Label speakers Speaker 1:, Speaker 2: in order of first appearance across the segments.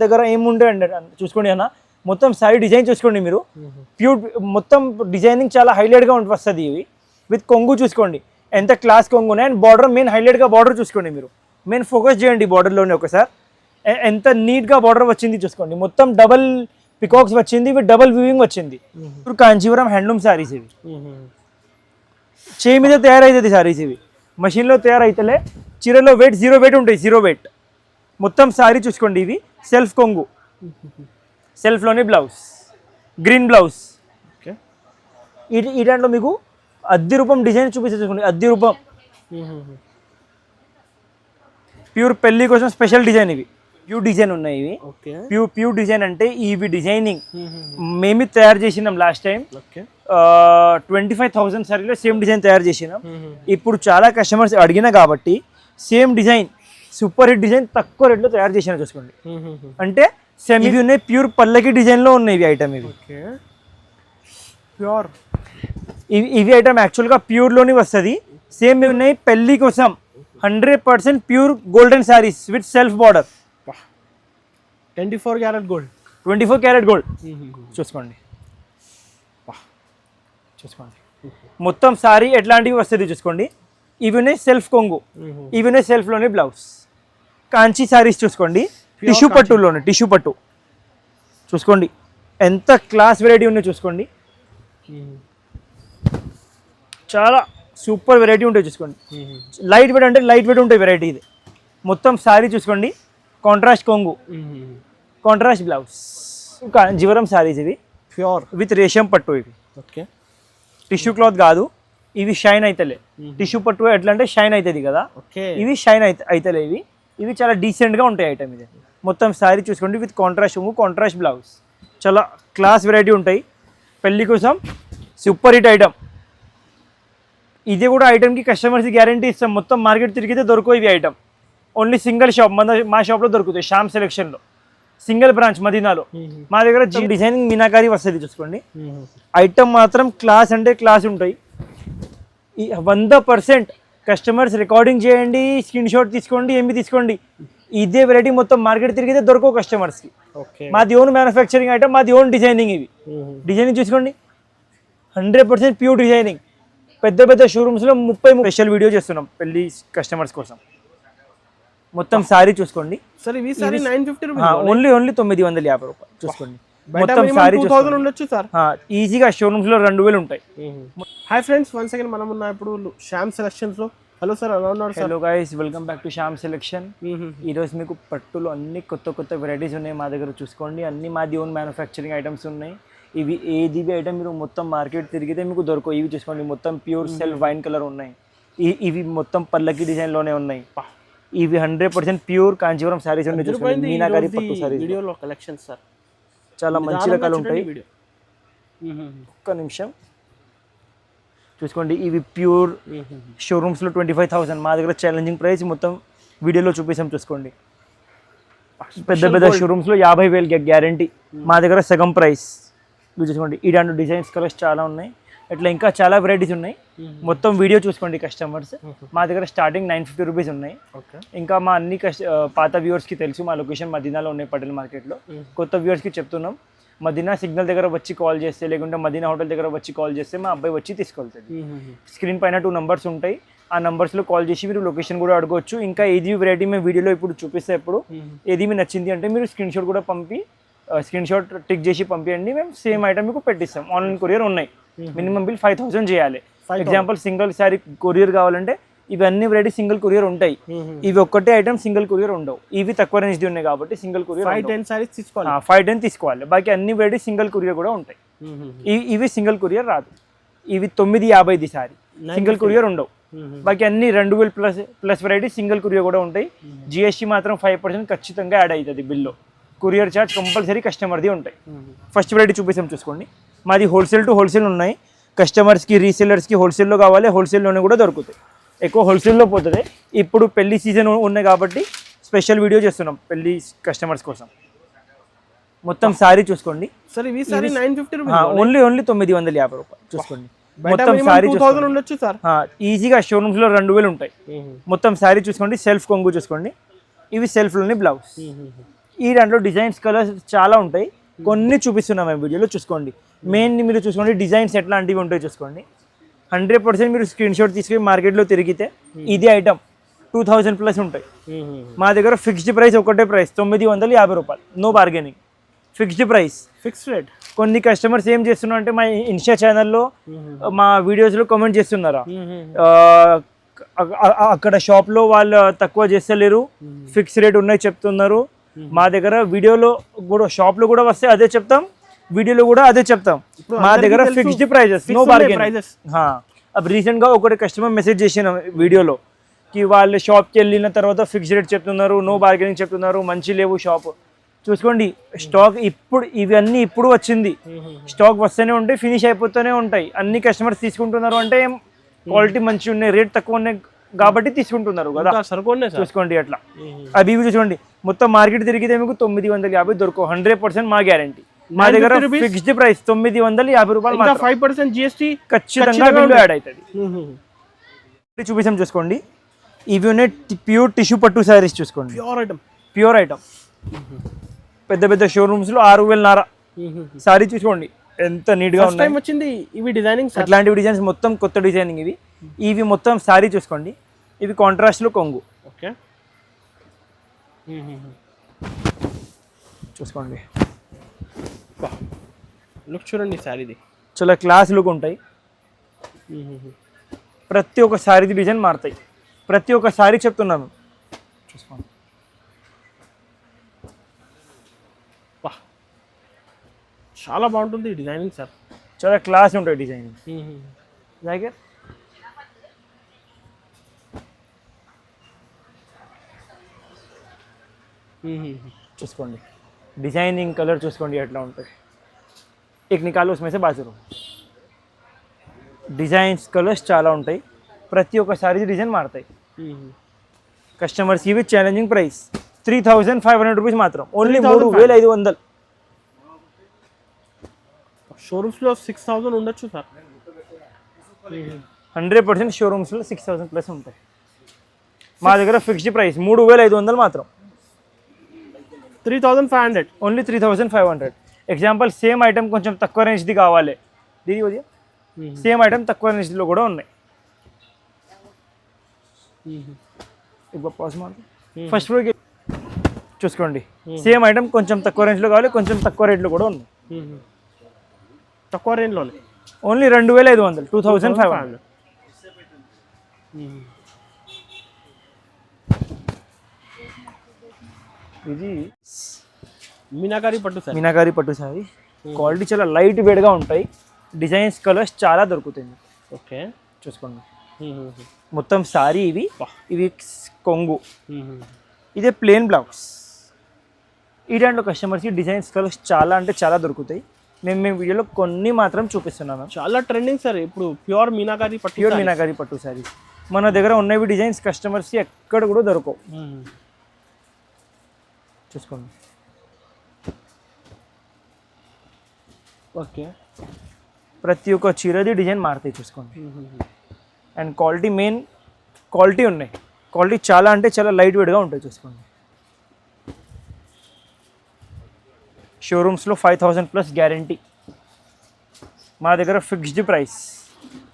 Speaker 1: దగ్గర ఏముండే అండి చూసుకోండి అన్న, మొత్తం సారీ డిజైన్ చూసుకోండి మీరు, ప్యూర్ మొత్తం డిజైనింగ్ చాలా హైలైట్గా వస్తుంది. ఇవి విత్ కొంగు చూసుకోండి ఎంత క్లాస్ కొంగు ఉన్నాయి. అండ్ బార్డర్ మెయిన్ హైలైట్గా బార్డర్ చూసుకోండి మీరు, మెయిన్ ఫోకస్ చేయండి బార్డర్లోనే ఒకసారి. ఎంత నీట్గా బార్డర్ వచ్చింది చూసుకోండి, మొత్తం డబల్ పికాక్స్ వచ్చింది, విత్ డబల్ వ్యూవింగ్ వచ్చింది. ఇప్పుడు కాంచీవరం హ్యాండ్లూమ్ సారీస్ ఇవి, చేయి మీద తయారైతుంది సారీస్ ఇవి, మషిన్లో తయారైతలే. చీరలో వెయిట్ 0 వెయిట్ ఉంటాయి, 0 వెయిట్. మొత్తం సారీ చూసుకోండి, ఇవి సెల్ఫ్ కొంగు, సెల్ఫ్లోని బ్లౌజ్, గ్రీన్ బ్లౌజ్. ఈ దాంట్లో మీకు అద్దె రూపం డిజైన్ చూపించుకోండి, అద్దె రూపం ప్యూర్ పెళ్లి కోసం స్పెషల్ డిజైన్ ఇవి, ప్యూర్ డిజైన్ ఉన్నాయి ఇవి. ప్యూర్ డిజైన్ అంటే ఇవి డిజైనింగ్ మేమే తయారు చేసినాం లాస్ట్ టైం. 25,000 సారీలో సేమ్ డిజైన్ తయారు చేసినాం. ఇప్పుడు చాలా కస్టమర్స్ అడిగినా కాబట్టి same design, super hit design తక్కువ రేట్లో తయారు చేసినా చూసుకోండి. అంటే సేమ్ ఇవి ఉన్నాయి, ప్యూర్ పల్లకి డిజైన్లో ఉన్నాయి ఇవి ఐటమ్. ఇవి ప్యూర్ ఇవి ఐటమ్ యాక్చువల్గా ప్యూర్లోని వస్తుంది. సేమ్ ఇవి ఉన్నాయి పెళ్లి కోసం 100% pure golden saris with self border,
Speaker 2: 24 carat gold,
Speaker 1: 24 carat gold చూసుకోండి. చూసుకోండి మొత్తం సారీ ఎట్లాంటివి వస్తుంది చూసుకోండి. ఇవినే సెల్ఫ్ కొంగు, ఇవినే సెల్ఫ్లోనే బ్లౌజ్. కాంచీ సారీస్ చూసుకోండి, టిష్యూ పట్టులోనే, టిష్యూ పట్టు చూసుకోండి ఎంత క్లాస్ వెరైటీ ఉన్నాయో చూసుకోండి. చాలా సూపర్ వెరైటీ ఉంటాయి చూసుకోండి. లైట్ వెయిట్ అంటే లైట్ వెయిట్ ఉంటాయి వెరైటీ. ఇది మొత్తం సారీ చూసుకోండి, కాంట్రాస్ట్ కొంగు, కాంట్రాస్ట్ బ్లౌజ్. కాంజీవరం సారీస్ ఇవి ప్యూర్ విత్ రేషం పట్టు. ఇవి ఓకే, టిష్యూ క్లాత్ కాదు, ఇవి షైన్ అవుతలే. టిష్యూ పట్టు ఎట్లా అంటే షైన్ అవుతుంది కదా, ఇవి షైన్ అవుతలే. ఇవి చాలా డీసెంట్గా ఉంటాయి ఐటమ్. ఇది మొత్తం సారీ చూసుకోండి విత్ కాంట్రాస్ట్ కొంగు, కాంట్రాస్ట్ బ్లౌజ్. చాలా క్లాస్ వెరైటీ ఉంటాయి పెళ్లి కోసం, సూపర్ హిట్ ఐటమ్. ఇది కూడా ఐటమ్కి కస్టమర్స్కి గ్యారంటీ ఇస్తాం. మొత్తం మార్కెట్ తిరిగితే దొరకవు ఇవి ఐటమ్. ఓన్లీ సింగిల్ షాప్ మా షాప్లో దొరుకుతాయి, శ్యామ్ సెలెక్షన్లో సింగిల్ బ్రాంచ్ మదీనాలో. మా దగ్గర డిజైనింగ్ మీనాకారి వస్తుంది చూసుకోండి. ఐటమ్ మాత్రం క్లాస్ అంటే క్లాస్ ఉంటాయి. 100% కస్టమర్స్ రికార్డింగ్ చేయండి, స్క్రీన్ షాట్ తీసుకోండి, ఏమి తీసుకోండి. ఇదే వెరైటీ మొత్తం మార్కెట్ తిరిగితే దొరకవు కస్టమర్స్కి. మాది ఓన్ మ్యానుఫ్యాక్చరింగ్ ఐటమ్, మాది ఓన్ డిజైనింగ్. ఇవి డిజైనింగ్ చూసుకోండి 100% ప్యూర్ డిజైనింగ్. పెద్ద పెద్ద షోరూమ్స్లో 30 స్పెషల్ వీడియో చేస్తున్నాం పెళ్లి కస్టమర్స్ కోసం. మొత్తం సారీ చూసుకోండి సార్, ఇవి సారీ 950 రూపాయలు, ఓన్లీ 950 రూపాయలు చూసుకోండి. మొత్తం సారీ 2000 ఉండొచ్చు సార్, ఈజీగా షోరూమ్స్ లో 2000 ఉంటాయి.
Speaker 2: హాయ్ ఫ్రెండ్స్, వన్స్ అగైన్ మనం ఉన్న ఇప్పుడు శ్యామ్ సెలక్షన్స్ లో. హలో సార్, ఎలా ఉన్నారు?
Speaker 1: Hello guys, welcome back to Shyam selection. ఈ రోజు మీకు పట్టులో అన్ని కొత్త వెరైటీస్ ఉన్నాయి మా దగ్గర చూసుకోండి. అన్ని మాది ఓన్ మ్యానుఫ్యాక్చరింగ్ ఐటమ్స్ ఉన్నాయి. ఇవి ఏది ఐటమ్ మీరు మొత్తం మార్కెట్ తిరిగితే మీకు దొరకవు. ఇవి చూసుకోండి మొత్తం ప్యూర్ సెల్ఫ్ వైన్ కలర్ ఉన్నాయి. ఇవి మొత్తం పల్లకి డిజైన్ లోనే ఉన్నాయి. ఇవి 100% ప్యూర్ కాంచీవరం సారీస్ ఉన్నాయి చూసుకోండి. మీనాకారి పట్టు సారీస్
Speaker 2: వీడియోలో కలెక్షన్ సార్
Speaker 1: చాలా మంచి రకాలు ఉంటాయి. ఒక్క నిమిషం చూసుకోండి. ఇవి ప్యూర్ షోరూమ్స్లో 25,000, మా దగ్గర ఛాలెంజింగ్ ప్రైస్ మొత్తం వీడియోలో చూపిస్తాం చూసుకోండి. పెద్ద షోరూమ్స్లో 50,000 గ్యారంటీ, మా దగ్గర సగం ప్రైస్ చూసుకోండి. ఇలాంటి డిజైన్స్ కలర్స్ చాలా ఉన్నాయి, ఇట్లా ఇంకా చాలా వెరైటీస్ ఉన్నాయి. మొత్తం వీడియో చూసుకోండి కస్టమర్స్. మా దగ్గర స్టార్టింగ్ 950 రూపీస్ ఉన్నాయి. ఇంకా మా అన్ని పాత వ్యూవర్స్కి తెలుసు మా లొకేషన్ మదీనాలో ఉన్నాయి, పటేల్ మార్కెట్లో. కొత్త వ్యూవర్స్కి చెప్తున్నాం, మదీనా సిగ్నల్ దగ్గర వచ్చి కాల్ చేస్తే, లేకుంటే మదీనా హోటల్ దగ్గర వచ్చి కాల్ చేస్తే మా అబ్బాయి వచ్చి తీసుకెళ్తుంది. స్క్రీన్ పైన 2 నంబర్స్ ఉంటాయి, ఆ నంబర్స్లో కాల్ చేసి మీరు లొకేషన్ కూడా అడగవచ్చు. ఇంకా ఏది వెరైటీ మేము వీడియోలో ఇప్పుడు చూపిస్తే, ఇప్పుడు ఏది మీకు నచ్చింది అంటే మీరు స్క్రీన్ షాట్ కూడా స్క్రీన్ షాట్ టిక్ చేసి పంపించండి, మేము సేమ్ ఐటమ్ మీకు పెట్టిస్తాం. ఆన్లైన్ కొరియర్ ఉన్నాయి, మినిమం బిల్ 5,000 చేయాలి. ఎగ్జాంపుల్ సింగిల్ సారీ కొరియర్ కావాలంటే ఇవన్నీ వెరైటీ సింగిల్ కొరియర్ ఉంటాయి. ఇవి ఒక్కటే ఐటమ్ సింగిల్ కొరియర్ ఉండవు. ఇవి తక్కువ రేంజ్ ఉన్నాయి కాబట్టి సింగిల్ కొరియర్
Speaker 2: 5-10 సారీస్ తీసుకోవాలి,
Speaker 1: 5-10 తీసుకోవాలి. బాకీ అన్ని వెరైటీ సింగిల్ కొరియర్ కూడా ఉంటాయి. ఇవి సింగిల్ కొరియర్ రాదు. ఇవి 950 సారీ, సింగిల్ కొరియర్ ఉండవు. బాకీ అన్ని 2000 ప్లస్ వెరైటీ సింగిల్ కొరియర్ కూడా ఉంటాయి. జిఎస్టీ మాత్రం 5% ఖచ్చితంగా యాడ్ అవుతుంది బిల్లో. కొరియర్ చార్జ్ కంపల్సరీ కస్టమర్ది ఉంటాయి. ఫస్ట్ వెరైటీ చూపిస్తాం చూసుకోండి. మాది హోల్సేల్ టు హోల్సేల్ ఉన్నాయి. కస్టమర్స్కి రీసేలర్స్కి హోల్సేల్లో కావాలి, హోల్సేల్లోనే కూడా దొరుకుతాయి. ఎక్కువ హోల్సేల్లో పోతుంది. ఇప్పుడు పెళ్లి సీజన్ ఉన్నాయి కాబట్టి స్పెషల్ వీడియో చేస్తున్నాం పెళ్లి కస్టమర్స్ కోసం. మొత్తం సారీ చూసుకోండి సార్, ఇవి సారీ 950 రూపాయలు, ఓన్లీ 950 రూపాయలు చూసుకోండి. మొత్తం సారీ 2000 ఉండొచ్చు సార్, ఈజీగా షోరూమ్స్లో 2000 ఉంటాయి. మొత్తం సారీ చూసుకోండి, సెల్ఫ్ కొంగు చూసుకోండి. ఇవి సెల్ఫ్లోని బ్లౌజ్. ఈ దాంట్లో డిజైన్స్ కలర్స్ చాలా ఉంటాయి, కొన్ని చూపిస్తున్నాం మేము వీడియోలో. చూసుకోండి, మెయిన్ మీరు చూసుకోండి డిజైన్స్ ఎట్లాంటివి ఉంటాయి చూసుకోండి. 100% మీరు స్క్రీన్ షాట్ తీసుకుని మార్కెట్లో తిరిగితే ఇది ఐటమ్ 2000+ ఉంటాయి. మా దగ్గర ఫిక్స్డ్ ప్రైస్ ఒకటే ప్రైస్ 950 రూపాయలు, no bargaining, fixed price,
Speaker 2: fixed rate.
Speaker 1: కొన్ని కస్టమర్స్ ఏం చేస్తున్నారు అంటే మా ఇన్స్టా ఛానల్లో మా వీడియోస్లో కామెంట్ చేస్తున్నారా, అక్కడ షాప్లో వాళ్ళు తక్కువ చేస్తలేరు, ఫిక్స్ రేట్ ఉన్నాయి చెప్తున్నారు. మా దగ్గర వీడియోలో కూడా షాప్లో కూడా వస్తే అదే చెప్తాం, వీడియోలో కూడా అదే చెప్తాం. మా దగ్గర ఫిక్స్డ్ ప్రైజెస్, నో బార్గెనింగ్. अब రీసెంట్గా ఒకటి కస్టమర్ మెసేజ్ చేసిన వీడియోలో కి వాళ్ళు షాప్కి వెళ్ళిన తర్వాత ఫిక్స్డ్ రేట్ చెప్తున్నారు, నో బార్గెనింగ్ చెప్తున్నారు, మంచి లేవు షాప్. చూసుకోండి స్టాక్ ఇప్పుడు ఇవన్నీ ఇప్పుడు వచ్చింది, స్టాక్ వస్తూనే ఉంటాయి, ఫినిష్ అయిపోతూనే ఉంటాయి. అన్ని కస్టమర్స్ తీసుకుంటున్నారు అంటే క్వాలిటీ మంచిగా ఉన్నాయి, రేట్ తక్కువ ఉన్నాయి కాబట్టి తీసుకుంటున్నారు కదా. చూసుకోండి అట్లా. అవి చూసుకోండి, మొత్తం మార్కెట్ తిరిగితే మీకు 950 దొరకవు, 100% మా గ్యారంటీ. మా దగ్గర ఫిక్స్డ్ ప్రైస్ 950 రూపాయలు,
Speaker 2: 5% GST
Speaker 1: ఖచ్చితంగా బిల్లు యాడ్ అవుతుంది. చూపిస్తాం చూసుకోండి, ఇవి ఉన్నాయి ప్యూర్ టిష్యూ పట్టు శారీస్. చూసుకోండి, ప్యూర్ ఐటమ్, పెద్ద పెద్ద షోరూమ్స్ లో 6000 సారీ. చూసుకోండి ఎంత నీట్ గా
Speaker 2: వచ్చింది. ఇవి డిజైనింగ్,
Speaker 1: అట్లాంటివి డిజైన్స్ మొత్తం కొత్త డిజైనింగ్ ఇవి. ఇవి మొత్తం సారీ చూసుకోండి, ఇవి కాంట్రాస్ట్ లో కొంగు.
Speaker 2: ఓకే,
Speaker 1: చూసుకోండి
Speaker 2: లుక్ చూడండి, సారీది
Speaker 1: చాలా క్లాస్ లుక్ ఉంటాయి. ప్రతి ఒక్క సారీది డిజైన్ మారుతాయి, ప్రతి ఒక్క సారీ చెప్తున్నాను. చూసుకోండి,
Speaker 2: చాలా బాగుంటుంది డిజైనింగ్ సార్,
Speaker 1: చాలా క్లాస్ ఉంటాయి డిజైనింగ్. అలాగే చూసుకోండి డిజైనింగ్, కలర్ చూసుకోండి ఎట్లా ఉంటాయి. एक निकालो उसमें से बाजू డిజైన్స్ కలర్స్ చాలా ఉంటాయి, ప్రతి ఒక్క సారీ డిజైన్ మారుతాయి. కస్టమర్స్ ఇవి ఛాలెంజింగ్ ప్రైస్ 3500 రూపీస్ మాత్రం, ఓన్లీ 3500.
Speaker 2: షోరూమ్స్లో 6000 ఉండొచ్చు సార్.
Speaker 1: 100% షోరూమ్స్లో 6000+ ఉంటాయి. మా దగ్గర ఫిక్స్డ్ ప్రైస్ 3500 మాత్రం,
Speaker 2: 3500,
Speaker 1: ఓన్లీ 3500. ఎగ్జాంపుల్ సేమ్ ఐటమ్ కొంచెం తక్కువ రేంజ్ది కావాలి దీది కొద్దిగా, సేమ్ ఐటమ్ తక్కువ రేంజ్లో కూడా ఉన్నాయి. ఫస్ట్ ఫ్లోర్కి చూసుకోండి, సేమ్ ఐటమ్ కొంచెం తక్కువ రేంజ్లో కావాలి, కొంచెం తక్కువ రేట్లో కూడా ఉన్నాయి.
Speaker 2: తక్కువ రేంజ్లోనే
Speaker 1: ఓన్లీ 2500, 2500. ఇది మీనాకారి పట్టు సారీ, క్వాలిటీ చాలా లైట్ వెయిట్గా ఉంటాయి, డిజైన్స్ కలర్స్ చాలా దొరుకుతాయి.
Speaker 2: ఓకే,
Speaker 1: చూసుకోండి మొత్తం సారీ ఇవి, ఇవి కొంగు, ఇదే ప్లేన్ బ్లౌజ్. ఈ దాంట్లో కస్టమర్స్కి డిజైన్స్ కలర్స్ చాలా అంటే చాలా దొరుకుతాయి. మేము వీడియోలో కొన్ని మాత్రం చూపిస్తున్నాము.
Speaker 2: చాలా ట్రెండింగ్ సార్ ఇప్పుడు ప్యూర్ మీనాకారి
Speaker 1: పట్టు సారీ. మన దగ్గర ఉన్నవి డిజైన్స్ కస్టమర్స్కి ఎక్కడ కూడా దొరకవు. చూసుకోండి,
Speaker 2: ఓకే,
Speaker 1: ప్రతి ఒక్క చీరది డిజైన్ మారుతాయి. చూసుకోండి, అండ్ క్వాలిటీ మెయిన్ క్వాలిటీ ఉన్నాయి, క్వాలిటీ చాలా అంటే చాలా లైట్ వెయిట్గా ఉంటాయి. చూసుకోండి, షోరూమ్స్లో 5000+ గ్యారంటీ. మా దగ్గర ఫిక్స్డ్ ప్రైస్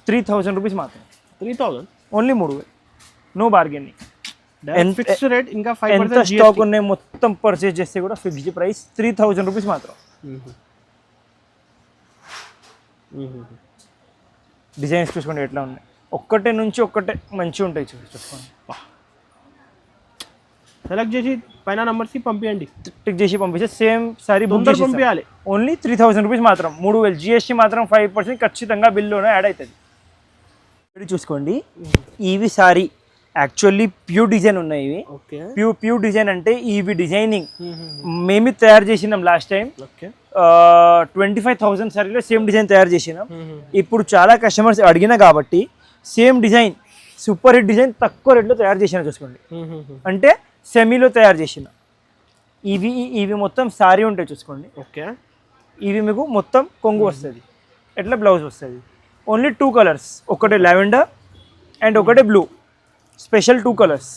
Speaker 1: 3000 రూపీస్ మాత్రం,
Speaker 2: 3000,
Speaker 1: only 3000, no bargaining.
Speaker 2: Fixed rate, ఇంకా
Speaker 1: ఎంత స్టాక్ ఉన్నాయి మొత్తం పర్చేస్ చేస్తే కూడా ఫిక్స్డ్ ప్రైస్ 3000 రూపీస్ మాత్రం. డిజైన్స్ చూసుకోండి ఎట్లా ఉన్నాయి, ఒక్కటే నుంచి ఒక్కటే మంచిగా ఉంటాయి. చూసుకోండి,
Speaker 2: సెలెక్ట్ చేసి పైన నంబర్స్కి పంపించండి,
Speaker 1: టిక్ చేసి పంపిస్తే సేమ్ సారీ బుక్ చేసి పంపించాలి. ఓన్లీ 3000 రూపీస్ మాత్రం, 3000. GST మాత్రం 5% ఖచ్చితంగా బిల్లులోనే యాడ్ అవుతుంది. ఇది చూసుకోండి, ఇవి సారీ యాక్చువల్లీ ప్యూర్ డిజైన్ ఉన్నాయి ఇవి. ప్యూర్ డిజైన్ అంటే ఇవి డిజైనింగ్ మేమే తయారు చేసినాం లాస్ట్ టైం. 25,000 సారీలో సేమ్ డిజైన్ తయారు చేసినాం. ఇప్పుడు చాలా కస్టమర్స్ అడిగిన కాబట్టి same design super hit design తక్కువ రేట్లో తయారు చేసిన. చూసుకోండి, అంటే సెమీలో తయారు చేసిన ఇవి మొత్తం సారీ ఉంటాయి. చూసుకోండి,
Speaker 2: ఓకే,
Speaker 1: ఇవి మీకు మొత్తం కొంగు వస్తుంది, ఎట్లా బ్లౌజ్ వస్తుంది. ఓన్లీ 2 కలర్స్, ఒకటే లావెండర్ అండ్ ఒకటే బ్లూ, స్పెషల్ 2 కలర్స్.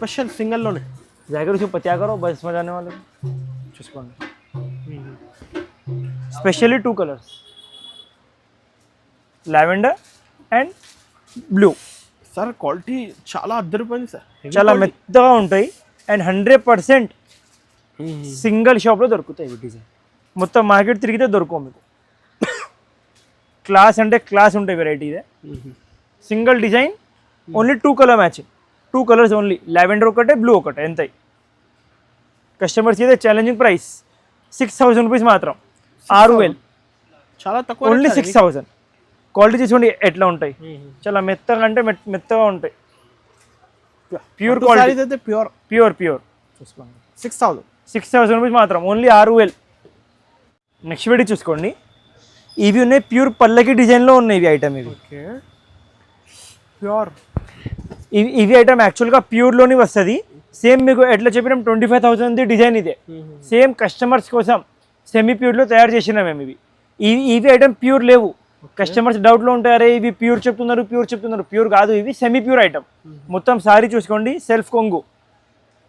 Speaker 2: స్పెషల్ సింగిల్లోనే
Speaker 1: जाकर उसको क्या करो बस में जाने वाले చూసుకోండి specially 2 colours lavender and blue
Speaker 2: sir quality చాలా అద్దరిపోయింది సార్,
Speaker 1: చాలా మెత్తగా ఉంటాయి అండ్ 100% సింగిల్ షాప్లో దొరుకుతాయి ఇవి డిజైన్. మొత్తం మార్కెట్ తిరిగితే దొరకవు మీకు. క్లాస్ అంటే క్లాస్ ఉంటాయి వెరైటీ ఇదే. Single design only 2 colour matching, 2 colours only, lavender ఒకటే బ్లూ ఒకటే. ఎంత కస్టమర్స్ ఇదే ఛాలెంజింగ్ ప్రైస్ 6000 రూపీస్ మాత్రం, 6000
Speaker 2: చాలా తక్కువ,
Speaker 1: ఓన్లీ 6000. క్వాలిటీ చూసుకోండి ఎట్లా ఉంటాయి, చాలా మెత్తగా అంటే మెత్తగా ఉంటాయి. ప్యూర్ క్వాలిటీ
Speaker 2: అయితే ప్యూర్
Speaker 1: ప్యూర్ చూసుకోండి.
Speaker 2: 6000
Speaker 1: రూపీస్ మాత్రం, ఓన్లీ 6000. నెక్స్ట్ వెరైటీ చూసుకోండి, ఇవి ఉన్నాయి ప్యూర్ పల్లకి డిజైన్లో ఉన్నాయి ఇవి ఐటమ్. ఇవి
Speaker 2: ఓకే ప్యూర్,
Speaker 1: ఇవి ఐటమ్ యాక్చువల్గా ప్యూర్లోని వస్తుంది. సేమ్ మీకు ఎట్లా చెప్పినాం 25,000 డిజైన్ ఇదే. సేమ్ కస్టమర్స్ కోసం సెమీ ప్యూర్లో తయారు చేసినాం మేము. ఇవి ఐటమ్ ప్యూర్ లేవు. కస్టమర్స్ డౌట్లో ఉంటారే ఇవి ప్యూర్ చెప్తున్నారు, ప్యూర్ కాదు, ఇవి సెమీ ప్యూర్ ఐటమ్. మొత్తం సారీ చూసుకోండి, సెల్ఫ్ కొంగు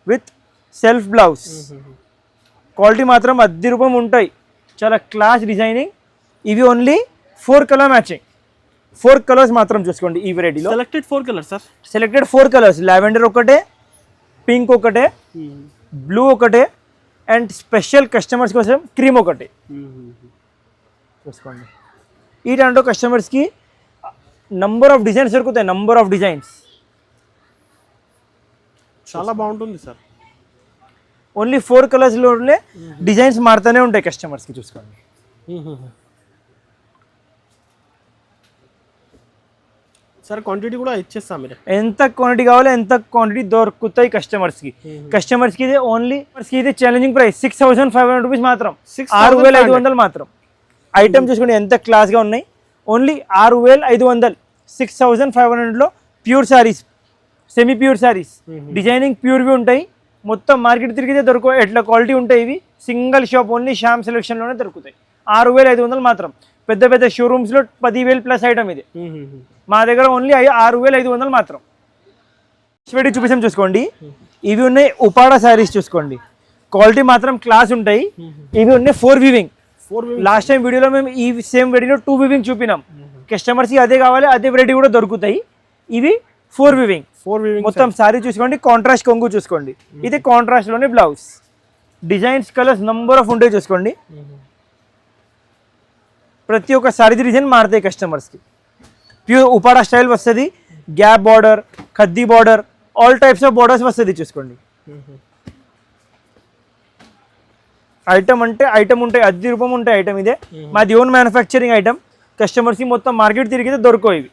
Speaker 1: విత్ సెల్ఫ్ బ్లౌజ్. క్వాలిటీ మాత్రం అద్దె రూపం ఉంటాయి, చాలా క్లాస్ డిజైనింగ్. ఇవి ఓన్లీ 4 కలర్ మ్యాచింగ్, 4 కలర్స్ మాత్రం చూసుకోండి ఈ వెరైటీలో.
Speaker 2: Selected 4 colours sir,
Speaker 1: selected 4 colours. Lavender ఒకటే, పింక్ ఒకటే, బ్లూ ఒకటే అండ్ స్పెషల్ కస్టమర్స్ కోసం క్రీమ్ ఒకటి చూసుకోండి. ఈ దాంట్లో కస్టమర్స్కి నంబర్ ఆఫ్ డిజైన్స్ దొరుకుతాయి, నంబర్ ఆఫ్ డిజైన్స్.
Speaker 2: చాలా బాగుంటుంది సార్.
Speaker 1: ఓన్లీ 4 కలర్స్లోనే డిజైన్స్ మారుతూనే ఉంటాయి కస్టమర్స్కి చూసుకోండి.
Speaker 2: సార్ క్వాంటిటీ కూడా ఇచ్చేస్తాం మీరు,
Speaker 1: ఎంత క్వాంటిటీ కావాలో ఎంత క్వాంటిటీ దొరుకుతాయి కస్టమర్స్కి. కస్టమర్స్కి ఇది ఓన్లీ ఇది ఛాలెంజింగ్ ప్రైస్ 6500 రూపీస్ మాత్రం, 6500 మాత్రం. ఐటమ్ చూసుకోండి ఎంత క్లాస్గా ఉన్నాయి, ఓన్లీ 6500. 6500లో pure saris, semi pure saris, designing ప్యూర్వి ఉంటాయి. మొత్తం మార్కెట్ తిరిగితే దొరకవు ఎట్లా క్వాలిటీ ఉంటాయి ఇవి. సింగిల్ షాప్ ఓన్లీ శ్యామ్ సెలెక్షన్లోనే దొరుకుతాయి. 6500 మాత్రం. పెద్ద పెద్ద షోరూమ్స్లో 10,000 ప్లస్ ఐటమ్ ఇది. మా దగ్గర ఓన్లీ 6500 మాత్రం. పెట్టి చూపిస్తాం చూసుకోండి. ఇవి ఉన్నాయి ఉపాడా శారీస్ చూసుకోండి, క్వాలిటీ మాత్రం క్లాస్ ఉంటాయి. ఇవి ఉన్నాయి 4 వీవింగ్. లాస్ట్ టైం వీడియోలో మేము ఈ సేమ్ వెరైటీలో 2 వీవింగ్ చూపినాం. కస్టమర్స్కి అదే కావాలి, అదే వెరైటీ కూడా దొరుకుతాయి. ఇవి 4 వీవింగ్. మొత్తం శారీ చూసుకోండి, కాంట్రాస్ట్ కొంగు చూసుకోండి. ఇది కాంట్రాస్ట్లోనే blouse. Designs colours number of ఉంటాయి చూసుకోండి. ప్రతి ఒక్క శారీ డిజైన్ మారుతాయి కస్టమర్స్కి. ప్యూర్ ఉపాడా స్టైల్ వస్తుంది, gap border, khadi border, all types of borders వస్తుంది చూసుకోండి. ఐటమ్ అంటే ఐటమ్ ఉంటాయి, అద్దె రూపం ఉంటాయి ఐటమ్. ఇదే మాది ఓన్ మ్యానుఫ్యాక్చరింగ్ ఐటమ్. కస్టమర్స్కి మొత్తం మార్కెట్ తిరిగితే దొరకవు ఇవి.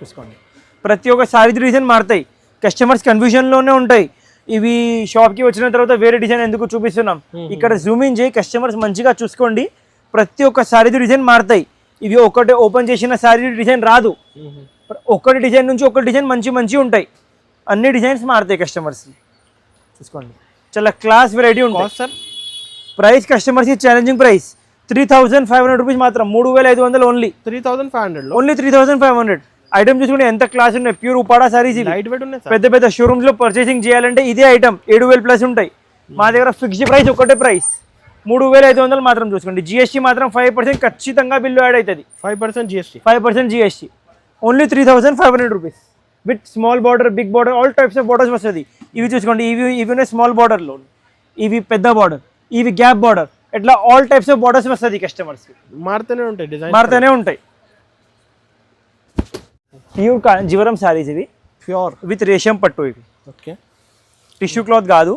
Speaker 1: చూసుకోండి ప్రతి ఒక్క శారీ డిజైన్ మారుతాయి, కస్టమర్స్ కన్ఫ్యూజన్లోనే ఉంటాయి. ఇవి షాప్కి వచ్చిన తర్వాత వేరే డిజైన్ ఎందుకు చూపిస్తున్నాం, ఇక్కడ జూమ్ ఇన్ చేయి, కస్టమర్స్ మంచిగా చూసుకోండి. ప్రతి ఒక్క శారీ డిజైన్ మారుతాయి. ఇవి ఒకటే ఓపెన్ చేసిన శారీ డిజైన్ రాదు, ఒకటి డిజైన్ నుంచి ఒక డిజైన్ మంచి ఉంటాయి. అన్ని డిజైన్స్ మారుతాయి కస్టమర్స్ చూసుకోండి. చాలా క్లాస్ వెరైటీ ఉంటుంది sir. Price customers challenging price 3500 rupees మాత్రం, 3500 ఓన్లీ.
Speaker 2: 3500
Speaker 1: ఓన్లీ 3500. ఐటమ్ చూసుకుంటే ఎంత క్లాస్ ఉన్నాయి, pure Uppada saris.
Speaker 2: Light weight ఉన్నాయి.
Speaker 1: పెద్ద పెద్ద షోరూమ్స్ లో పర్చేసింగ్ చేయాలంటే ఇదే ఐటమ్ 7000 ప్లస్ ఉంటాయి. మా దగ్గర ఫిక్స్డ్ ప్రైస్ ఒకటే ప్రైస్ 3500 మాత్రం చూసుకోండి. జిఎస్టీ మాత్రం 5% ఖచ్చితంగా బిల్లు యాడ్ అవుతుంది. 5% GST. Only 3500 rupees with small border, big border, all types of borders వస్తుంది. ఇవి చూసుకోండి, ఇవి స్మాల్ బార్డర్లో, ఇవి పెద్ద బార్డర్, ఇవి గ్యాప్ బార్డర్, ఇట్లా ఆల్ టైప్స్ ఆఫ్ బార్డర్స్ వస్తుంది కస్టమర్స్కి.
Speaker 2: మారుతూనే ఉంటాయి, డిజైన్
Speaker 1: మారుతూనే ఉంటాయి. ప్యూర్ కాంజీవరం శారీస్ ఇవి,
Speaker 2: ప్యూర్
Speaker 1: విత్ రేషం పట్టు. ఇవి
Speaker 2: ఓకే,
Speaker 1: టిష్యూ క్లాత్ కాదు,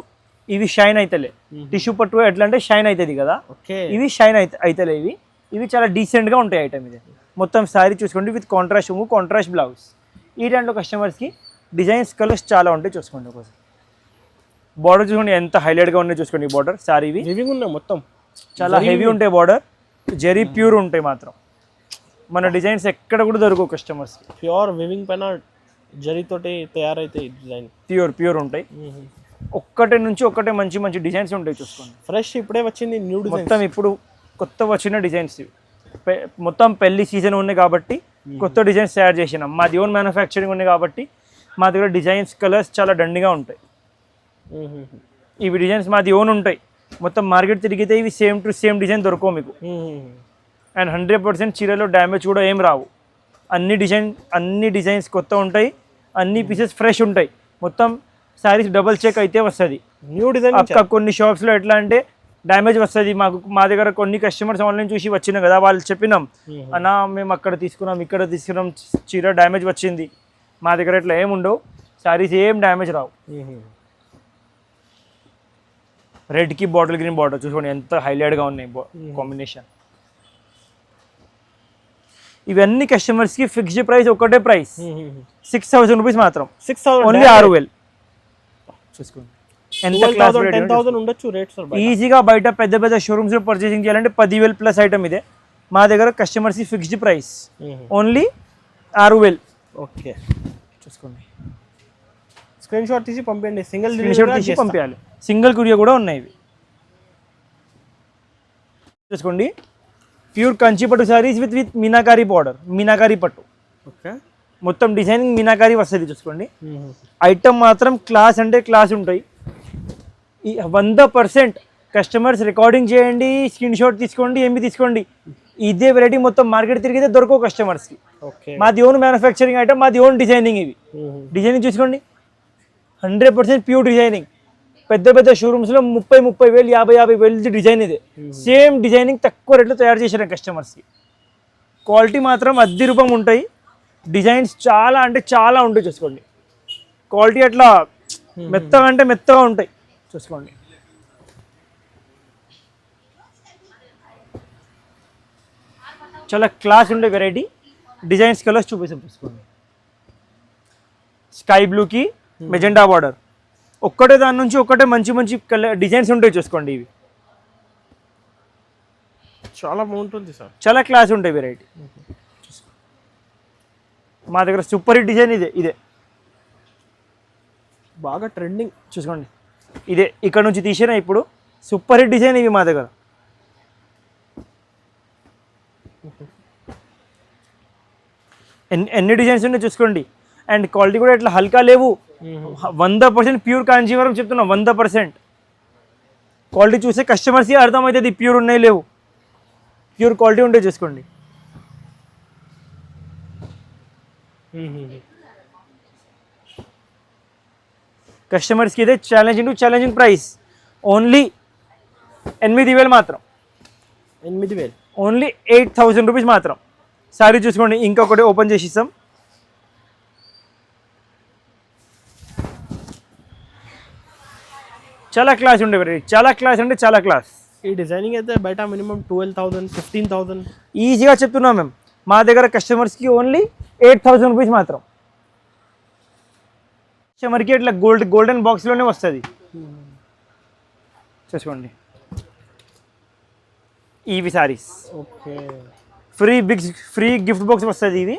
Speaker 1: ఇవి షైన్ అవుతలే. టిష్యూ పట్టు ఎట్లా అంటే షైన్ అవుతుంది కదా, ఇవి షైన్ అవుతలే. ఇవి చాలా డీసెంట్గా ఉంటాయి ఐటమ్. ఇది మొత్తం శారీ చూసుకోండి విత్ కాంట్రాస్ట్, కాంట్రాస్ట్ బ్లౌజ్. ఈ దాంట్లో కస్టమర్స్కి డిజైన్స్ కలర్స్ చాలా ఉంటాయి చూసుకోండి. ఒకసారి బార్డర్ చూసుకోండి ఎంత హైలైట్గా ఉన్నాయి చూసుకోండి. ఈ బార్డర్ శారీ
Speaker 2: హెవీగా ఉన్నాయి, మొత్తం
Speaker 1: చాలా హెవీ ఉంటాయి బార్డర్, జరీ ప్యూర్ ఉంటాయి మాత్రం. మన డిజైన్స్ ఎక్కడ కూడా దొరకవు కస్టమర్స్.
Speaker 2: ప్యూర్ వివింగ్ పైన జరీతోటి తయారైతాయి డిజైన్,
Speaker 1: ప్యూర్ ఉంటాయి. ఒక్కటే నుంచి ఒక్కటే మంచి డిజైన్స్ ఉంటాయి చూసుకోండి.
Speaker 2: ఫ్రెష్ ఇప్పుడే వచ్చింది న్యూ డిజైన్,
Speaker 1: మొత్తం ఇప్పుడు కొత్త వచ్చిన డిజైన్స్ ఇవి. మొత్తం పెళ్లి సీజన్ ఉన్నాయి కాబట్టి కొత్త డిజైన్స్ తయారు చేసినాం. మాది ఓన్ మ్యానుఫ్యాక్చరింగ్ ఉంది కాబట్టి మా దగ్గర డిజైన్స్ కలర్స్ చాలా దండిగా ఉంటాయి. ఇవి డిజైన్స్ మాది ఓన్ ఉంటాయి. మొత్తం మార్కెట్ తిరిగితే ఇవి సేమ్ టు సేమ్ డిజైన్ దొరకవు మీకు. అండ్ 100% చీరలో డ్యామేజ్ కూడా ఏం రావు. అన్ని డిజైన్స్ కొత్త ఉంటాయి, అన్ని పీసెస్ ఫ్రెష్ ఉంటాయి. మొత్తం శారీస్ డబుల్ చెక్ అయితే వస్తుంది.
Speaker 2: న్యూ డిజైన్
Speaker 1: కొన్ని షాప్స్లో ఎట్లా అంటే డ్యామేజ్ వస్తుంది. మా దగ్గర కొన్ని కస్టమర్స్ ఆన్లైన్ చూసి వచ్చినాం కదా, వాళ్ళు చెప్పినాం అన్నా మేము అక్కడ తీసుకున్నాం ఇక్కడ తీసుకున్నాం చీర డ్యామేజ్ వచ్చింది. మా దగ్గర ఇట్లా ఏమి ఉండవు, శారీస్ ఏం డ్యామేజ్ రావు. రెడ్కి బాటిల్ గ్రీన్ బార్డర్ చూసుకోండి ఎంత హైలైట్గా ఉన్నాయి కాంబినేషన్. ఇవన్నీ కస్టమర్స్కి ఫిక్స్డ్ ప్రైస్, ఒకటే ప్రైస్ 6,000 రూపీస్ మాత్రం.
Speaker 2: 6,000
Speaker 1: ఓన్లీ 6,000 చూసుకోండి. ఎంత క్లాస్
Speaker 2: 10,000 ఉండొచ్చు రేట్ సార్.
Speaker 1: ఈజీగా బయట పెద్ద పెద్ద షోరూమ్స్ లో పర్చేసింగ్ చేయాలంటే 10,000 ప్లస్ ఐటమ్ ఇదే. మా దగ్గర customers fixed price only 6,000.
Speaker 2: Okay
Speaker 1: చూసుకోండి.
Speaker 2: స్క్రీన్ షాట్ తీసి పంపించండి. సింగిల్
Speaker 1: స్క్రీన్ షాట్ తీసి పంపించాలి. సింగిల్ కురియర్ కూడా ఉన్నాయి ఇవి. చూసుకోండి. ప్యూర్ కంచి పట్టు సారీస్ విత్ మీనాకారి బార్డర్, మీనాకారి పట్టు.
Speaker 2: ఓకే
Speaker 1: మొత్తం డిజైనింగ్ మీనాకారి వస్తుంది. చూసుకోండి. ఐటమ్ మాత్రం క్లాస్ అంటే క్లాస్ ఉంటాయి. 100% కస్టమర్స్ రికార్డింగ్ చేయండి, స్క్రీన్ షాట్ తీసుకోండి, ఏమి తీసుకోండి. ఇదే వెరైటీ మొత్తం మార్కెట్ తిరిగితే దొరకవు కస్టమర్స్కి. మాది ఓన్ మ్యానుఫ్యాక్చరింగ్ ఐటమ్, మాది ఓన్ డిజైనింగ్. ఇవి డిజైనింగ్ చూసుకోండి 100% ప్యూర్ డిజైనింగ్. పెద్ద పెద్ద షోరూమ్స్లో 30,000 50,000 డిజైన్ ఇదే. సేమ్ డిజైనింగ్ తక్కువ రేట్లో తయారు చేశారు కస్టమర్స్కి. క్వాలిటీ మాత్రం అద్దె రూపం ఉంటాయి. డిజైన్స్ చాలా అంటే చాలా ఉంటాయి. చూసుకోండి క్వాలిటీ అట్లా మెత్తగా అంటే మెత్తగా ఉంటాయి. చూసుకోండి. చాలా క్లాస్ ఉండే వెరైటీ. డిజైన్స్ కలర్స్ చూపిస్తాం. చూసుకోండి. స్కై బ్లూకి మెజెండా బార్డర్, ఒక్కటే దాని నుంచి ఒక్కటే మంచి మంచి కలర్ డిజైన్స్ ఉంటాయి. చూసుకోండి. ఇవి
Speaker 2: చాలా బాగుంటుంది సార్,
Speaker 1: చాలా క్లాస్ ఉంటాయి వెరైటీ. మా దగ్గర సూపర్ హిట్ డిజైన్ ఇదే
Speaker 2: బాగా ట్రెండింగ్.
Speaker 1: చూసుకోండి. ఇదే ఇక్కడ నుంచి తీసినా ఇప్పుడు సూపర్ హిట్ డిజైన్ ఇవి మా దగ్గర. ఎన్ని డిజైన్స్ ఉన్నాయి చూసుకోండి. అండ్ క్వాలిటీ కూడా ఇట్లా హల్కా లేవు. 100% ప్యూర్ కాంజీవరం చెప్తున్నాం. 100% క్వాలిటీ చూస్తే కస్టమర్స్కి అర్థమవుతుంది ప్యూర్ ఉన్నాయి లేవు. ప్యూర్ క్వాలిటీ ఉంటే చూసుకోండి. కస్టమర్స్కి ఇదే ఛాలెంజింగ్ ప్రైస్. ఓన్లీ 8,000 మాత్రం.
Speaker 2: 8,000
Speaker 1: ఓన్లీ 8,000 రూపీస్ మాత్రం. సారీ చూసుకోండి. ఇంకొకటి ఓపెన్ చేసి ఇస్తాం. చాలా క్లాస్ ఉండే వెరైటీ, చాలా క్లాస్ అంటే చాలా క్లాస్.
Speaker 2: ఈ డిజైనింగ్ అయితే బయట మినిమం 12,000 15,000
Speaker 1: ఈజీగా చెప్తున్నాం మేము. మా దగ్గర కస్టమర్స్కి ఓన్లీ 8,000 రూపీస్ మాత్రం. కస్టమర్కి ఇట్లా గోల్డెన్ బాక్స్లోనే వస్తుంది. చూసుకోండి. ఇవి saris
Speaker 2: okay
Speaker 1: free gift box వస్తుంది. ఇవి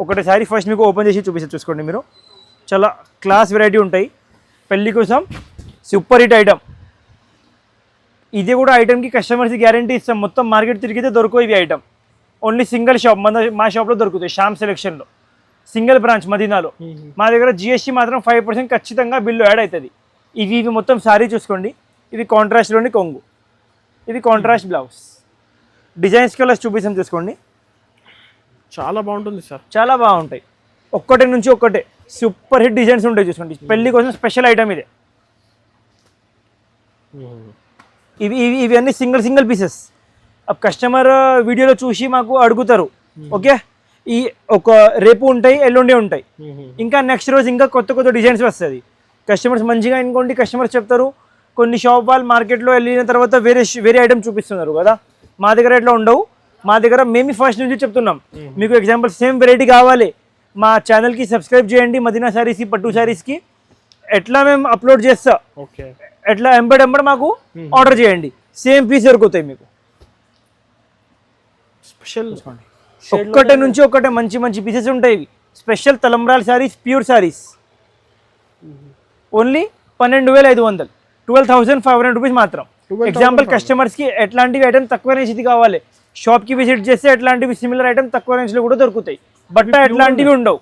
Speaker 1: ఒకటి సారీ ఫస్ట్ మీకు ఓపెన్ చేసి చూపిస్తారు. చూసుకోండి. మీరు చాలా క్లాస్ వెరైటీ ఉంటాయి. పెళ్ళి కోసం సూపర్ హిట్ ఐటమ్. ఇది కూడా ఐటమ్కి కస్టమర్స్కి గ్యారంటీ ఇస్తాం. మొత్తం మార్కెట్ తిరిగితే దొరకవు ఇవి ఐటమ్. ఓన్లీ సింగిల్ షాప్ మా షాప్లో దొరుకుతాయి. శ్యామ్ సెలెక్షన్లో సింగిల్ బ్రాంచ్ మదీనాలో. మా దగ్గర GST మాత్రం 5% ఖచ్చితంగా బిల్లు యాడ్ అవుతుంది. ఇవి మొత్తం సారీ చూసుకోండి. ఇవి కాంట్రాస్ట్లోని కొంగు, ఇవి కాంట్రాస్ట్ బ్లౌజ్. డిజైన్స్ కలర్స్ చూపిస్తాం. చూసుకోండి.
Speaker 2: చాలా బాగుంటుంది సార్,
Speaker 1: చాలా బాగుంటాయి. ఒక్కటే నుంచి ఒక్కటే సూపర్ హిట్ డిజైన్స్ ఉంటాయి. చూసుకోండి. పెళ్లి కోసం స్పెషల్ ఐటమ్ ఇదే. ఇవి అన్ని సింగిల్ పీసెస్. కస్టమర్ వీడియోలో చూసి మాకు అడుగుతారు. ఓకే ఈ ఒక రేపు ఉంటాయి, ఎల్లుండి ఉంటాయి. ఇంకా నెక్స్ట్ రోజు ఇంకా కొత్త డిజైన్స్ వస్తుంది. కస్టమర్స్ మంచిగా ఇంకోండి కస్టమర్స్ చెప్తారు. కొన్ని షాప్ వాళ్ళు మార్కెట్లో వెళ్ళిన తర్వాత వేరే ఐటమ్ చూపిస్తున్నారు కదా. మా దగ్గర ఎట్లా ఉండవు. మా దగ్గర మేము ఫస్ట్ నుంచి చెప్తున్నాం. మీకు ఎగ్జాంపుల్ సేమ్ వెరైటీ కావాలి, మా ఛానల్కి సబ్స్క్రైబ్ చేయండి. మదీనా శారీస్కి, పట్టు శారీస్కి ఎట్లా మేము అప్లోడ్ చేస్తా,
Speaker 2: ఓకే
Speaker 1: ఎట్లా ఎంబడి మాకు ఆర్డర్ చేయండి. సేమ్ పీస్ దొరుకుతాయి మీకు.
Speaker 2: స్పెషల్
Speaker 1: ఒక్కటే నుంచి ఒక్కటే మంచి పీసెస్ ఉంటాయి. స్పెషల్ తలంబ్రాల్ saris, pure saris. Only 12,500 12,500 rupees మాత్రం. ఎగ్జాంపుల్ కస్టమర్స్కి ఎట్లాంటివి ఐటమ్ తక్కువ రేంజ్ది కావాలి, షాప్కి విజిట్ చేస్తే ఎట్లాంటివి సిమిలర్ ఐటమ్ తక్కువ రేంజ్లో కూడా దొరుకుతాయి. బట్ ఎట్లాంటివి ఉండవు,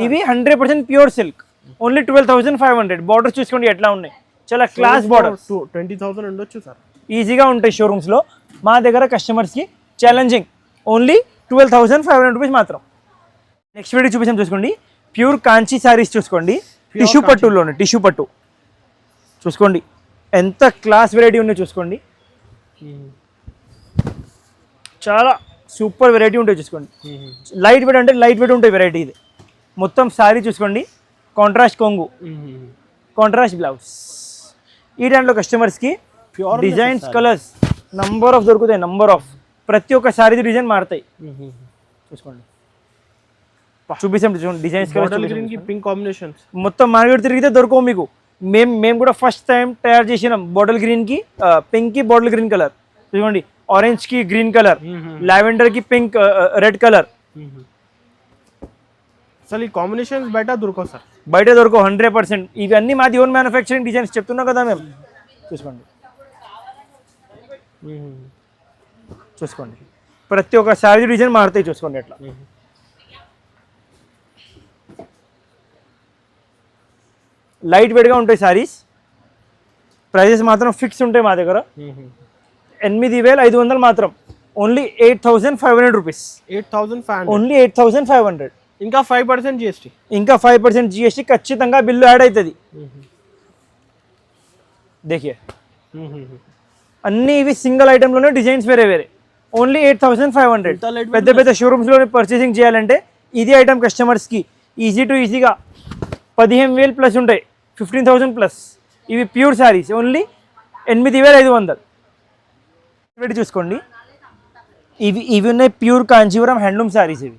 Speaker 1: ఇవి 100% ప్యూర్ సిల్క్, ఓన్లీ 12,500. బార్డర్ చూసుకోండి ఎట్లా ఉన్నాయి, చాలా క్లాస్ బార్డర్.
Speaker 2: 20,000 ఉండొచ్చు సార్,
Speaker 1: ఈజీగా ఉంటాయి షోరూమ్స్లో. మా దగ్గర కస్టమర్స్కి ఛాలెంజింగ్ ఓన్లీ 12,500 రూపీస్ మాత్రం. నెక్స్ట్ వీడియో చూపించాం చూసుకోండి, ప్యూర్ కాంచీ శారీస్ చూసుకోండి, టిష్యూ పట్టులోనే, టిష్యూ పట్టు చూసుకోండి ఎంత క్లాస్ వెరైటీ ఉన్నాయో చూసుకోండి, చాలా సూపర్ వెరైటీ ఉంటాయి చూసుకోండి. లైట్ వెయిట్ అంటే లైట్ వెయిట్ ఉంటాయి వెరైటీ. ఇది మొత్తం శారీ చూసుకోండి, కాంట్రాస్ట్ కొంగు, కాంట్రాస్ట్ బ్లౌజ్. ఈ దాంట్లో కస్టమర్స్కి డిజైన్స్ కలర్స్ నంబర్ ఆఫ్ దొరుకుతాయి, నంబర్ ఆఫ్. ప్రతి ఒక్క శారీ డిజైన్ మారుతాయి చూసుకోండి. చూపిస్తాం చూసుకోండి డిజైన్స్ కలర్స్,
Speaker 2: పింక్ కాంబినేషన్స్
Speaker 1: మొత్తం మార్కెట్ తిరిగితే దొరకవు మీకు. మేము కూడా ఫస్ట్ టైం తయారు చేసినాం. బాటిల్ గ్రీన్కి పింక్కి బాటిల్ గ్రీన్ కలర్ చూసుకోండి, ఆరెంజ్కి గ్రీన్ కలర్, లావెండర్కి పింక్ రెడ్ కలర్.
Speaker 2: అసలు ఈ కాంబినేషన్స్ బయట దొరకవు సార్,
Speaker 1: బయట దొరకవు 100%. ఇవన్నీ మాది ఓన్ మ్యానుఫ్యాక్చరింగ్ డిజైన్స్ చెప్తున్నాం కదా మేము. చూసుకోండి చూసుకోండి ప్రతి ఒక్క శారీ డిజైన్ మారుతాయి చూసుకోండి ఎట్లా. లైట్ వెయిట్గా ఉంటాయి శారీస్, ప్రైజెస్ మాత్రం ఫిక్స్ ఉంటాయి మా దగ్గర. 8,500 మాత్రం, ఓన్లీ 8,500 రూపీస్.
Speaker 2: 8,500
Speaker 1: ఓన్లీ 8,500.
Speaker 2: ఇంకా 5% జిఎస్టీ,
Speaker 1: ఇంకా 5% జిఎస్టీ ఖచ్చితంగా బిల్లు యాడ్ అవుతుంది. దేఖియే అన్నీ ఇవి సింగిల్ ఐటెంలోనే డిజైన్స్ వేరే వేరే, ఓన్లీ 8,500. పెద్ద పెద్ద షోరూమ్స్లో పర్చేసింగ్ చేయాలంటే ఇది ఐటమ్ కస్టమర్స్కి ఈజీగా 15,000 ప్లస్ ఉంటాయి, 15,000 ప్లస్. ఇవి ప్యూర్ శారీస్, ఓన్లీ 8,500. పెట్టి చూసుకోండి, ఇవి ఉన్నాయి ప్యూర్ కాంచీవరం హ్యాండ్లూమ్ శారీస్. ఇవి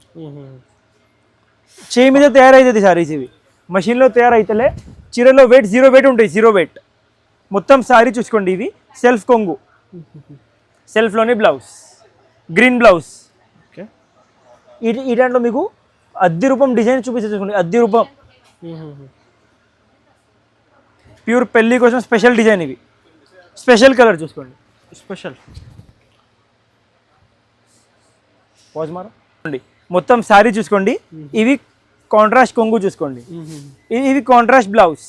Speaker 1: చేయి మీద తయారవుతుంది శారీస్, ఇవి మషిన్లో తయారైతలే. చీరలో వెయిట్ 0 వెయిట్ ఉంటాయి, 0 వెయిట్. మొత్తం శారీ చూసుకోండి, ఇవి సెల్ఫ్ కొంగు, సెల్ఫ్లోని బ్లౌజ్, గ్రీన్ బ్లౌజ్. ఈ దాంట్లో మీకు అద్దె రూపం డిజైన్ చూపిస్తే చూసుకోండి, అద్దె రూపం ప్యూర్ పెళ్లి కోసం స్పెషల్ డిజైన్. ఇవి స్పెషల్ కలర్ చూసుకోండి,
Speaker 2: స్పెషల్
Speaker 1: పాజ్ మారండి. మొత్తం శారీ చూసుకోండి, ఇవి కాంట్రాస్ట్ కొంగు చూసుకోండి, ఇవి కాంట్రాస్ట్ బ్లౌజ్.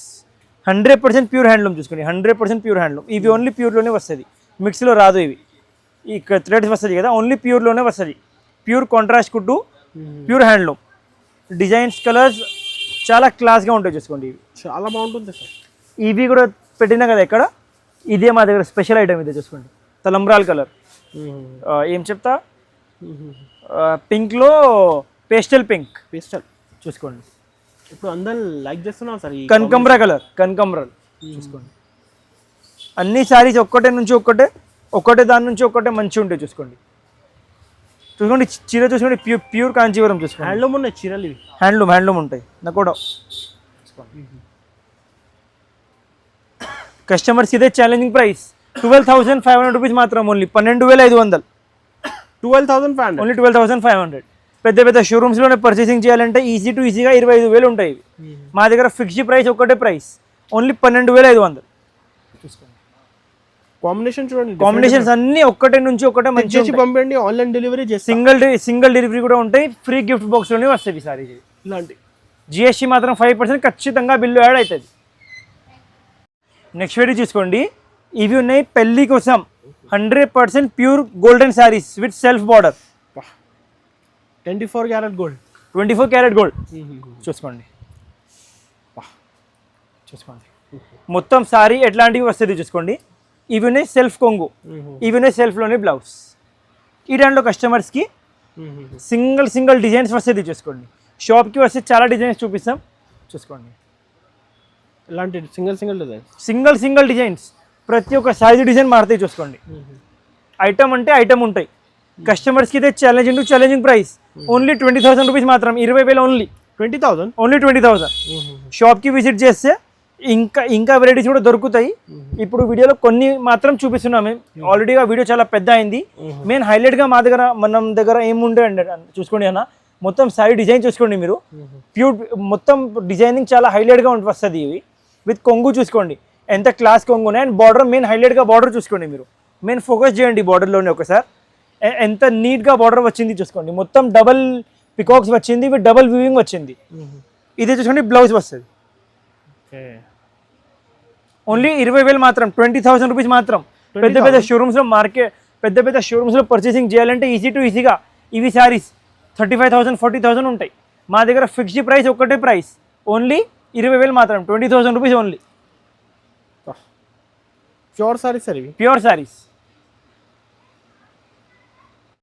Speaker 1: 100% ప్యూర్ హ్యాండ్లూమ్ చూసుకోండి, 100% ప్యూర్ హ్యాండ్లూమ్. ఇవి ఓన్లీ ప్యూర్లోనే వస్తుంది, మిక్స్లో రాదు. ఇవి ఈ థ్రెడ్స్ వస్తుంది కదా, ఓన్లీ ప్యూర్లోనే వస్తుంది. ప్యూర్ కాంట్రాస్ట్ కుట్టు, ప్యూర్ హ్యాండ్లూమ్. డిజైన్స్ కలర్స్ చాలా క్లాస్గా ఉంటాయి చూసుకోండి, ఇవి
Speaker 2: చాలా బాగుంటుంది సార్.
Speaker 1: ఇవి కూడా పెట్టినా కదా ఇక్కడ, ఇదే మా దగ్గర స్పెషల్ ఐటమ్. ఇదే చూసుకోండి, తలంబ్రాల్ కలర్. ఏం చెప్తా, పింక్లో పేస్టల్ పింక్,
Speaker 2: పేస్టల్
Speaker 1: చూసుకోండి.
Speaker 2: ఇప్పుడు అందరు లైక్ చేస్తున్నారు సార్.
Speaker 1: కనకంబరా కలర్, కనకంబరాలు చూసుకోండి. అన్ని శారీస్ ఒక్కటే నుంచి ఒక్కటే దాని నుంచి ఒక్కటే మంచిగా ఉంటాయి చూసుకోండి. చూసుకోండి చీర చూసుకోండి, ప్యూర్ కాంచీవరం చూసుకోండి.
Speaker 2: హ్యాండ్లూమ్ ఉన్నాయి చీరలు, ఇవి
Speaker 1: హ్యాండ్లూమ్ ఉంటాయి. నాకు కూడా కస్టమర్స్ ఇదే ఛాలెంజింగ్ ప్రైస్ 12,500 రూపీస్ మాత్రం, ఓన్లీ 12,500.
Speaker 2: 12,500
Speaker 1: ఓన్లీ 12,500. పెద్ద పెద్ద షోరూమ్స్లోనే పర్చేసింగ్ చేయాలంటే ఈజీగా 25,000 ఉంటాయి. మా దగ్గర ఫిక్స్డ్ ప్రైస్ ఒకటే ప్రైస్, ఓన్లీ 12,500. చూసుకోండి
Speaker 2: కాంబినేషన్ చూడండి,
Speaker 1: కాంబినేషన్స్ అన్ని ఒక్కటే నుంచి ఒక్కటే మంచి
Speaker 2: పంపండి. ఆన్లైన్ డెలివరీ చేసి
Speaker 1: సింగిల్ డెలివరీ కూడా ఉంటాయి. ఫ్రీ గిఫ్ట్ బాక్స్లోనే వస్తుంది సారీ.
Speaker 2: ఇలాంటి
Speaker 1: జిఎస్టీ మాత్రం 5% ఖచ్చితంగా బిల్లు యాడ్ అవుతుంది. నెక్స్ట్ వీడియో చూసుకోండి, ఇవి ఉన్నాయి పెళ్లి కోసం 100% pure golden saris with self border.
Speaker 2: 24 carat gold,
Speaker 1: 24 carat gold చూసుకోండి. మొత్తం శారీ ఎట్లాంటివి వస్తుంది చూసుకోండి. ఇవి ఉన్నాయి సెల్ఫ్ కొంగు, ఇవి ఉన్నాయి సెల్ఫ్లోని బ్లౌజ్. ఈ దాంట్లో కస్టమర్స్కి సింగిల్ డిజైన్స్ వస్తుంది చూసుకోండి. షాప్కి వస్తే చాలా డిజైన్స్ చూపిస్తాం చూసుకోండి.
Speaker 2: ఇలాంటి సింగిల్ డిజైన్,
Speaker 1: సింగిల్ డిజైన్స్, ప్రతి ఒక్క సైజు డిజైన్ మారుతాయి చూసుకోండి. ఐటమ్ అంటే ఐటమ్ ఉంటాయి. కస్టమర్స్కి ఇదే ఛాలెంజింగ్ ప్రైస్, ఓన్లీ 20,000 రూపీస్ మాత్రం. 20,000 ఓన్లీ
Speaker 2: 20,000,
Speaker 1: ఓన్లీ 20,000. షాప్కి విజిట్ చేస్తే ఇంకా వెరైటీస్ కూడా దొరుకుతాయి. ఇప్పుడు వీడియోలో కొన్ని మాత్రం చూపిస్తున్నాం మేము. ఆల్రెడీ ఆ వీడియో చాలా పెద్ద అయింది. మెయిన్ హైలైట్గా మన దగ్గర ఏముండే అండి చూసుకోండి అన్న, మొత్తం సారీ డిజైన్ చూసుకోండి మీరు. ప్యూర్ మొత్తం డిజైనింగ్ చాలా హైలైట్గా వస్తుంది. ఇవి విత్ కొంగు చూసుకోండి. ఎంత క్లాస్ కొంగునే. అండ్ బార్డర్ మెయిన్ హైలైట్గా బార్డర్ చూసుకోండి మీరు, మెయిన్ ఫోకస్ చేయండి బార్డర్లోనే ఒకసారి. ఎంత నీట్గా బార్డర్ వచ్చింది చూసుకోండి, మొత్తం డబల్ పికాక్స్ వచ్చింది విత్ డబల్ వీవింగ్ వచ్చింది. ఇది చూసుకోండి బ్లౌజ్ వస్తుంది. ఓన్లీ 20,000 మాత్రం, 20,000 రూపీస్ మాత్రం. పెద్ద పెద్ద షోరూమ్స్లో పెద్ద పెద్ద షోరూమ్స్లో పర్చేసింగ్ చేయాలంటే ఈజీగా ఇవి శారీస్ 35,000 40,000 ఉంటాయి. మా దగ్గర ఫిక్స్డ్ ప్రైస్ ఒకటే ప్రైస్, ఓన్లీ 20,000 మాత్రం, 20,000 rupees only.
Speaker 2: Pure saris sir ఇవి,
Speaker 1: ప్యూర్ శారీస్.